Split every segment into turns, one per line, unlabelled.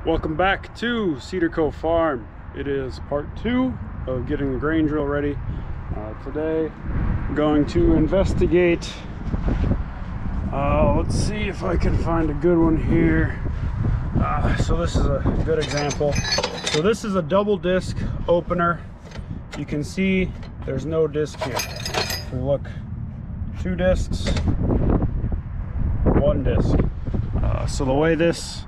Welcome back to Cedar Cove Farm. It is part 2 of getting the grain drill ready. Today I'm going to investigate, let's see if I can find a good one here. So this is a good example. So this is a double disc opener. You can see there's no disc here. If we look, 2 discs, 1 disc. So the way this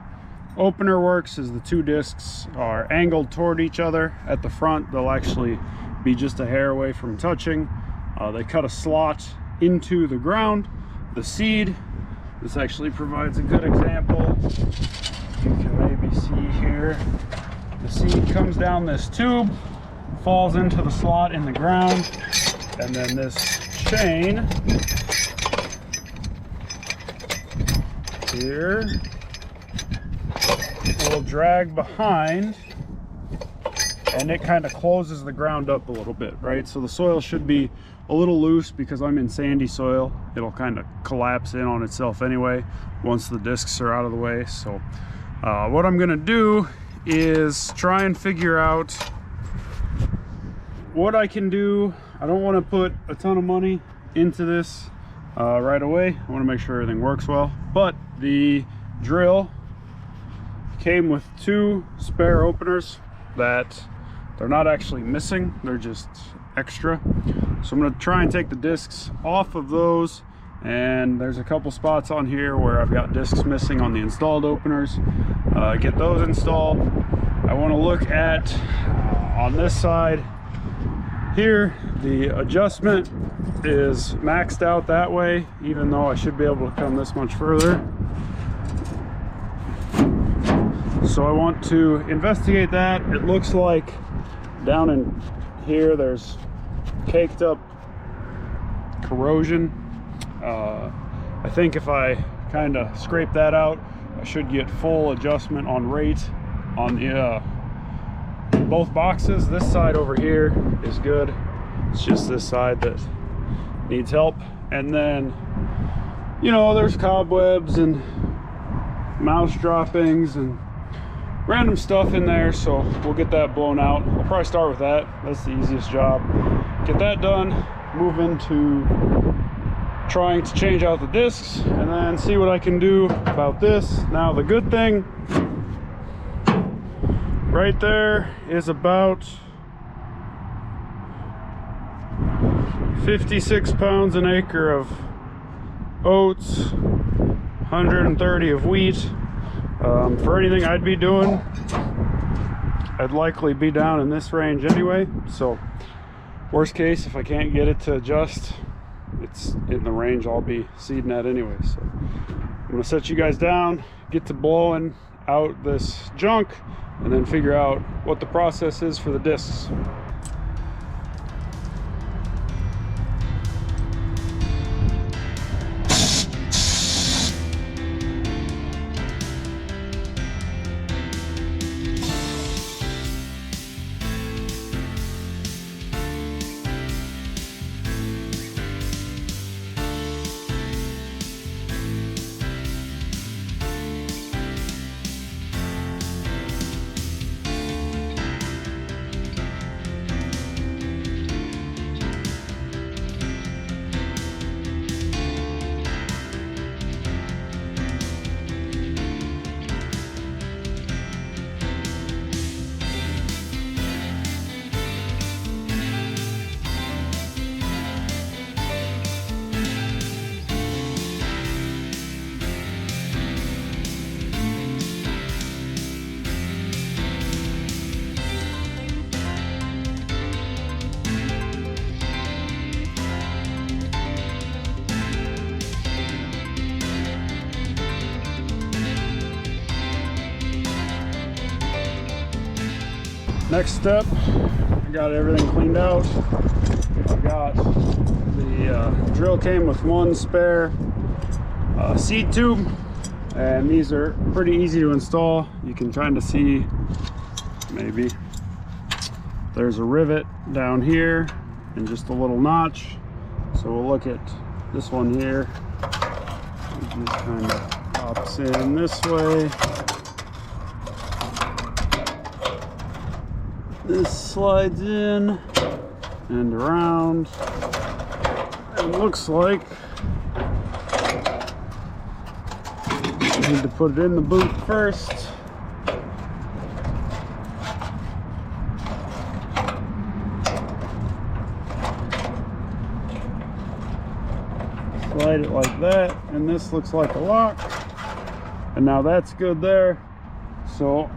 opener works is the 2 discs are angled toward each other. At the front they'll actually be just a hair away from touching. They cut a slot into the ground. The seed, this actually provides a good example. You can maybe see here, the seed comes down this tube, falls into the slot in the ground, and then this chain here will drag behind, and it kind of closes the ground up a little bit, right? So the soil should be a little loose because I'm in sandy soil. It'll kind of collapse in on itself anyway once the discs are out of the way. So what I'm gonna do is try and figure out what I can do. I don't want to put a ton of money into this right away. I want to make sure everything works well, but the drill came with 2 spare openers that they're not actually missing, they're just extra. So I'm going to try and take the discs off of those, and there's a couple spots on here where I've got discs missing on the installed openers. Get those installed. I want to look at on this side here, the adjustment is maxed out that way, even though I should be able to come this much further. So I want to investigate that. It looks like down in here there's caked up corrosion. I think if I kind of scrape that out, I should get full adjustment on rate on the both boxes. This side over here is good. It's just this side that needs help. And then, you know, there's cobwebs and mouse droppings and random stuff in there, so we'll get that blown out. I'll probably start with that. That's the easiest job. Get that done, move into trying to change out the discs, and then see what I can do about this. Now the good thing right there is about 56 pounds an acre of oats, 130 of wheat. For anything I'd be doing, I'd likely be down in this range anyway. So worst case, if I can't get it to adjust, it's in the range I'll be seeding at anyway. So I'm gonna set you guys down, get to blowing out this junk, and then figure out what the process is for the discs. Next step, I got everything cleaned out. I've got the drill came with 1 spare seed tube, and these are pretty easy to install. You can kind of see, maybe there's a rivet down here and just a little notch. So we'll look at this one here. It just kind of pops in this way. this slides in and around. It looks like I need to put it in the boot first. Slide it like that, and this looks like a lock. And now that's good there. So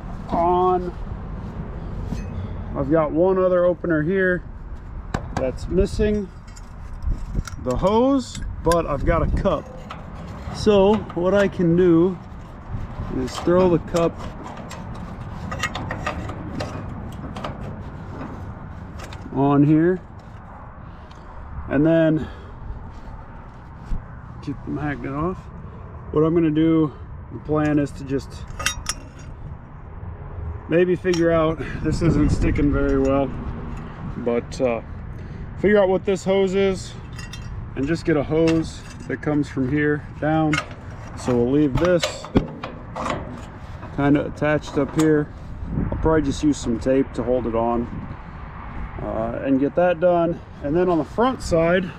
I've got one other opener here that's missing the hose, but I've got a cup. So what I can do is throw the cup on here, and then keep the magnet off. What I'm going to do, the plan is to just maybe figure out, this isn't sticking very well, but figure out what this hose is and just get a hose that comes from here down. So we'll leave this kind of attached up here. I'll probably just use some tape to hold it on and get that done. And then on the front side,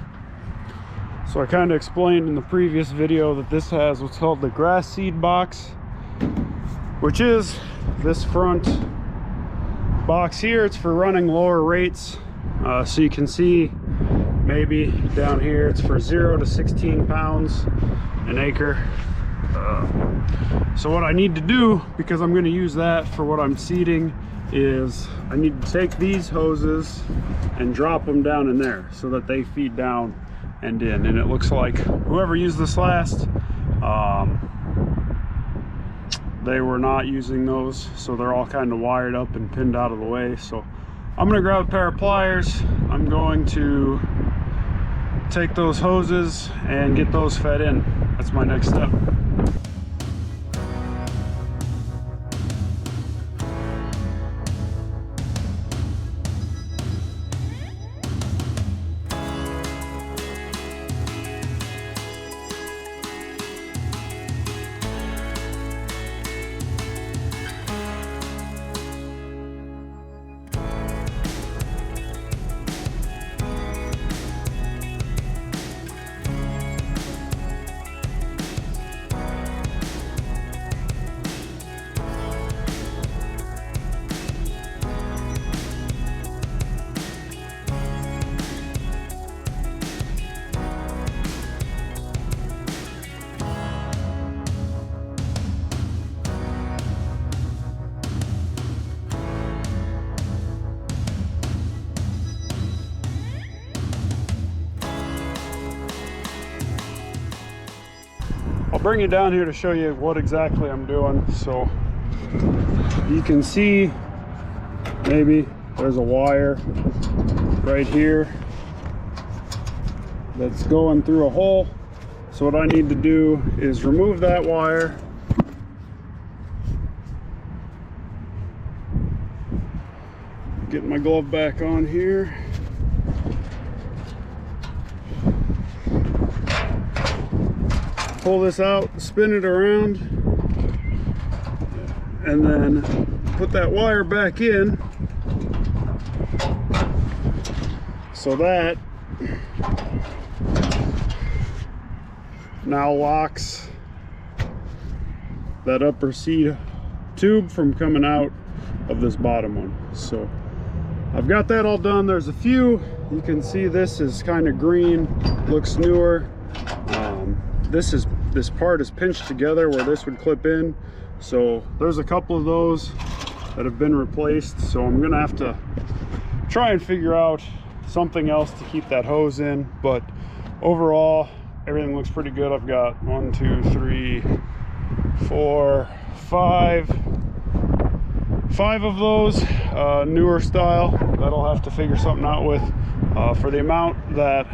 so I kind of explained in the previous video that this has what's called the grass seed box, which is this front box here. It's for running lower rates. So you can see maybe down here it's for 0 to 16 pounds an acre. So what I need to do, because I'm going to use that for what I'm seeding, is I need to take these hoses and drop them down in there so that they feed down and in. And it looks like whoever used this last, they were not using those, so they're all kind of wired up and pinned out of the way. So I'm going to grab a pair of pliers. I'm going to take those hoses and get those fed in. That's my next step. I'll bring you down here to show you what exactly I'm doing. So you can see maybe there's a wire right here that's going through a hole. So what I need to do is remove that wire, get my glove back on here, pull this out, spin it around, and then put that wire back in so that now locks that upper seed tube from coming out of this bottom one. So I've got that all done. There's a few, you can see this is kind of green, looks newer. This part is pinched together where this would clip in. So there's a couple of those that have been replaced. So I'm gonna have to try and figure out something else to keep that hose in. But overall, everything looks pretty good. I've got 1, 2, 3, 4, 5 of those newer style that I'll have to figure something out with. For the amount that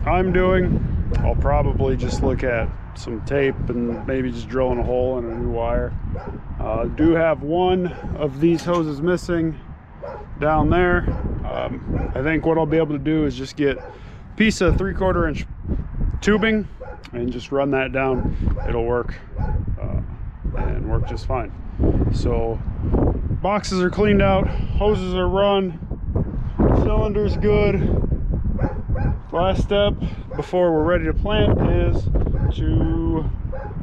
I'm doing, I'll probably just look at some tape and maybe just drilling a hole in a new wire. Do have one of these hoses missing down there. I think what I'll be able to do is just get a piece of 3/4 inch tubing and just run that down. It'll work and work just fine. So boxes are cleaned out, hoses are run, cylinder's good. Last step before we're ready to plant is to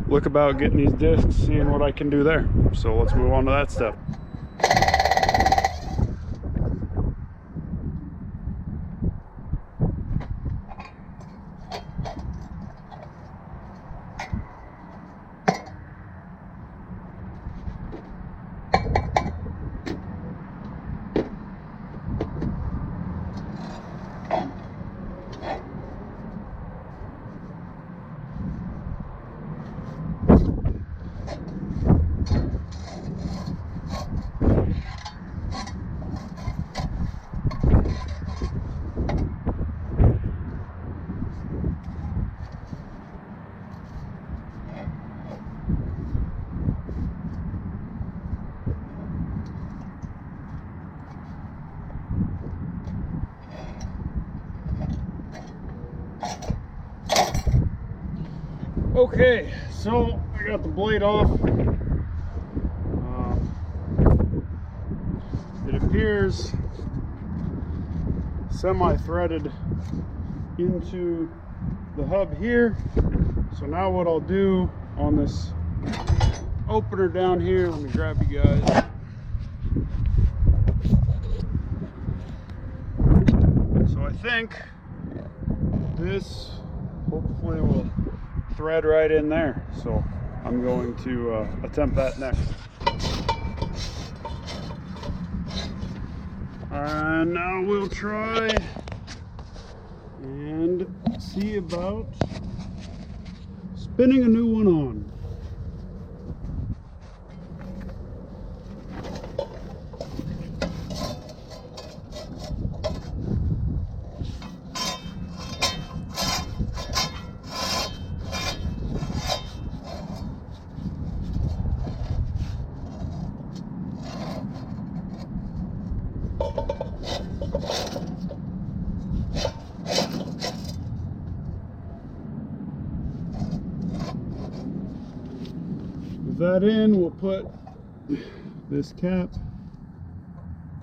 look about getting these discs, seeing what I can do there. So let's move on to that step. Okay, so I got the blade off. It appears semi-threaded into the hub here. So now what I'll do on this opener down here, let me grab you guys. So I think this hopefully will thread right in there, so I'm going to attempt that next. And now we'll try and see about spinning a new one on. That in, we'll put this cap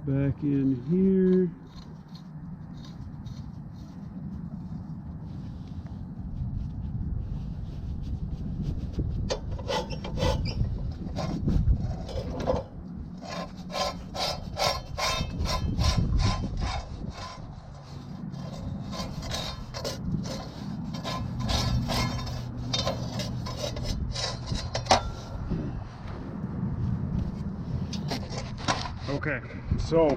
back in here. Okay, so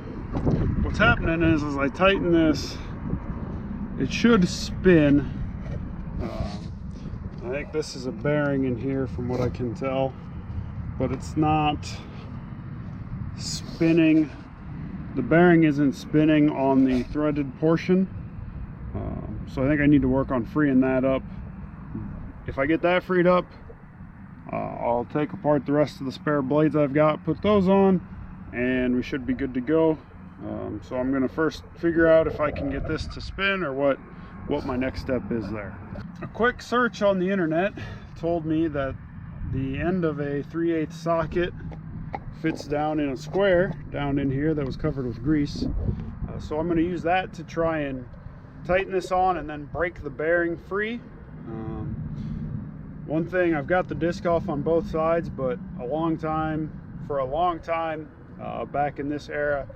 what's happening is as I tighten this, it should spin. I think this is a bearing in here from what I can tell, but it's not spinning. The bearing isn't spinning on the threaded portion. So I think I need to work on freeing that up. If I get that freed up, I'll take apart the rest of the spare blades I've got, put those on, and we should be good to go. So I'm going to first figure out if I can get this to spin or what my next step is there. A quick search on the internet told me that the end of a 3/8 socket fits down in a square down in here that was covered with grease. So I'm going to use that to try and tighten this on and then break the bearing free. One thing, I've got the disc off on both sides, but for a long time back in this era,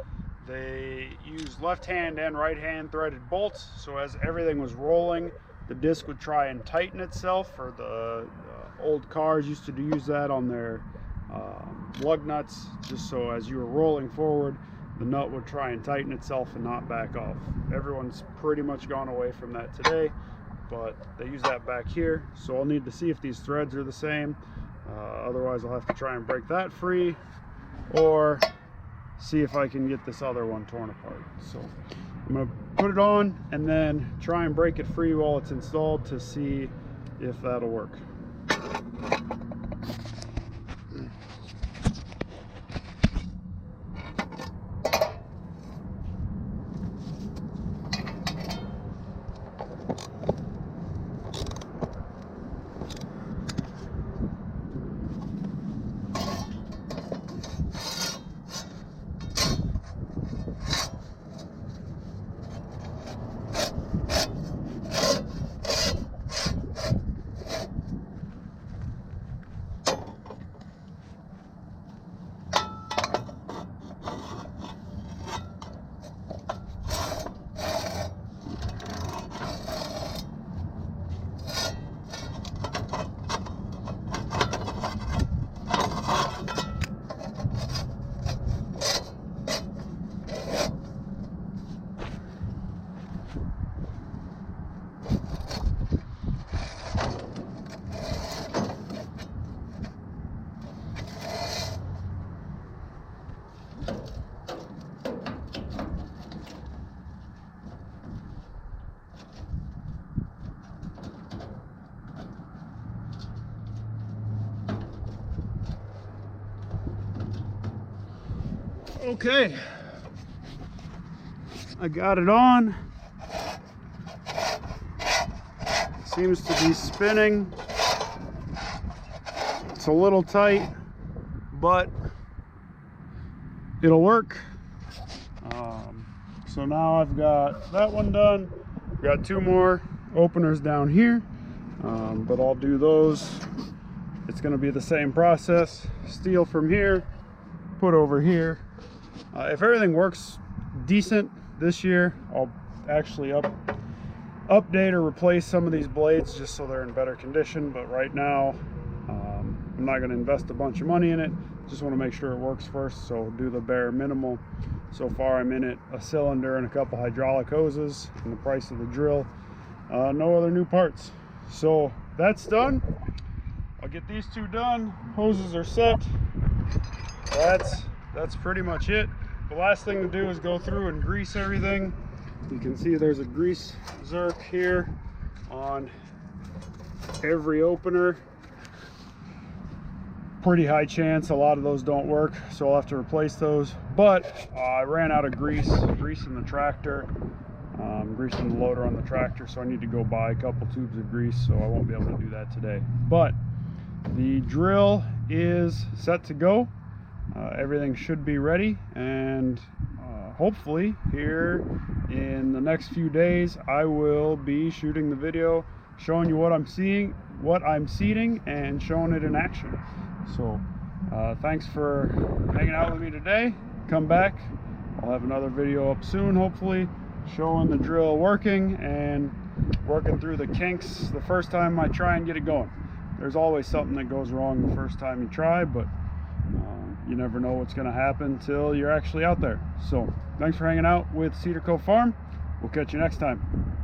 they used left hand and right hand threaded bolts. So as everything was rolling, the disc would try and tighten itself, or the old cars used to use that on their lug nuts, just so as you were rolling forward, the nut would try and tighten itself and not back off. Everyone's pretty much gone away from that today, but they use that back here. So I'll need to see if these threads are the same. Otherwise I'll have to try and break that free, or see if I can get this other one torn apart. So I'm going to put it on and then try and break it free while it's installed to see if that'll work. Okay, I got it on. Seems to be spinning. It's a little tight, but it'll work. So now I've got that one done. Got two more openers down here, but I'll do those. It's going to be the same process. Steel from here, put over here. If everything works decent this year, I'll actually update or replace some of these blades just so they're in better condition. But right now, I'm not going to invest a bunch of money in it. Just want to make sure it works first, so do the bare minimal. So far I'm in it a cylinder and a couple hydraulic hoses and the price of the drill. No other new parts. So that's done. I'll get these two done. Hoses are set. That's pretty much it. The last thing to do is go through and grease everything. You can see there's a grease zerk here on every opener. Pretty high chance a lot of those don't work, so I'll have to replace those. But I ran out of greasing the tractor, greasing the loader on the tractor, so I need to go buy a couple tubes of grease, so I won't be able to do that today. But the drill is set to go. Everything should be ready, and hopefully here in the next few days I will be shooting the video showing you what I'm seating and showing it in action. So thanks for hanging out with me today. Come back, I'll have another video up soon, hopefully showing the drill working and working through the kinks the first time I try and get it going. There's always something that goes wrong the first time you try, but you never know what's going to happen till you're actually out there. So thanks for hanging out with Cedar Cove Farm. We'll catch you next time.